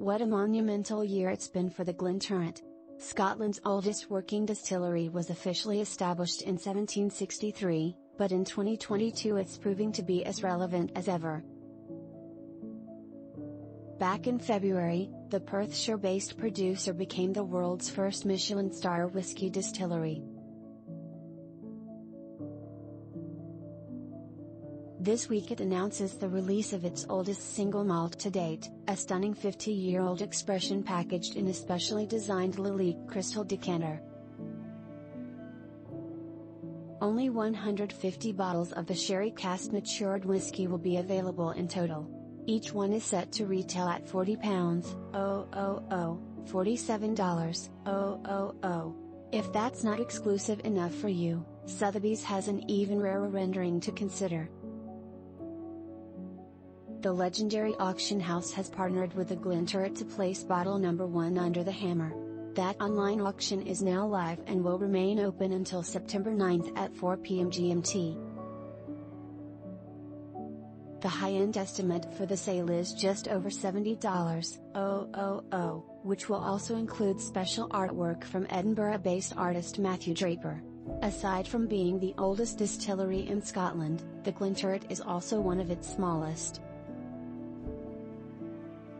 What a monumental year it's been for the Glenturret. Scotland's oldest working distillery was officially established in 1763, but in 2022 it's proving to be as relevant as ever. Back in February, the Perthshire-based producer became the world's first Michelin-star whiskey distillery. This week it announces the release of its oldest single malt to date, a stunning 50-year-old expression packaged in a specially designed Lalique Crystal decanter. Only 150 bottles of the sherry cask-matured whiskey will be available in total. Each one is set to retail at £40, $47. If that's not exclusive enough for you, Sotheby's has an even rarer rendering to consider. The legendary auction house has partnered with the Glenturret to place bottle number 1 under the hammer. That online auction is now live and will remain open until September 9th at 4 p.m. GMT. The high-end estimate for the sale is just over $70, which will also include special artwork from Edinburgh-based artist Matthew Draper. Aside from being the oldest distillery in Scotland, the Glenturret is also one of its smallest.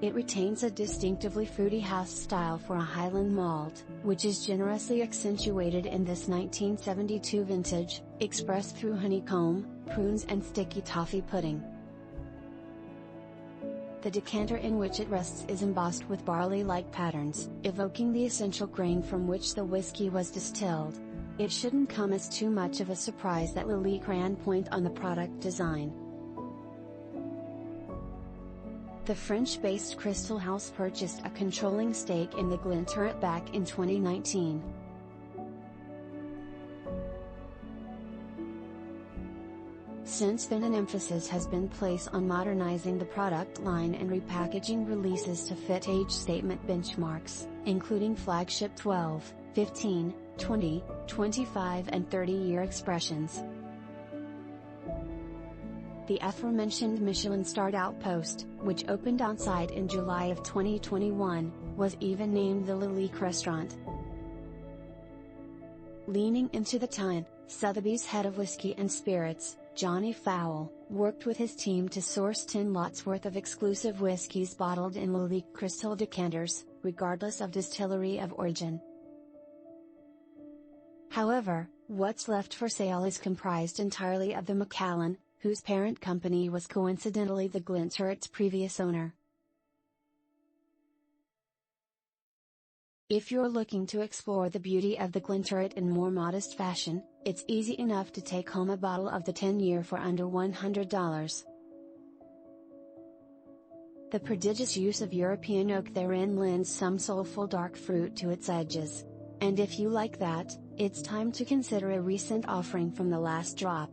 It retains a distinctively fruity house style for a Highland malt, which is generously accentuated in this 1972 vintage, expressed through honeycomb, prunes and sticky toffee pudding. The decanter in which it rests is embossed with barley-like patterns, evoking the essential grain from which the whiskey was distilled. It shouldn't come as too much of a surprise that Lalique ran point on the product design. The French-based Crystal House purchased a controlling stake in the Glenturret back in 2019. Since then an emphasis has been placed on modernizing the product line and repackaging releases to fit age statement benchmarks, including flagship 12, 15, 20, 25 and 30-year expressions. The aforementioned Michelin-starred outpost, which opened on-site in July of 2021, was even named the Lalique Restaurant. Leaning into the time, Sotheby's head of whiskey and spirits, Jonny Fowle, worked with his team to source 10 lots worth of exclusive whiskies bottled in Lalique Crystal decanters, regardless of distillery of origin. However, what's left for sale is comprised entirely of the Michelin, whose parent company was coincidentally the Glenturret's previous owner. If you're looking to explore the beauty of the Glenturret in more modest fashion, it's easy enough to take home a bottle of the 10-year for under $100. The prodigious use of European oak therein lends some soulful dark fruit to its edges. And if you like that, it's time to consider a recent offering from the last drop.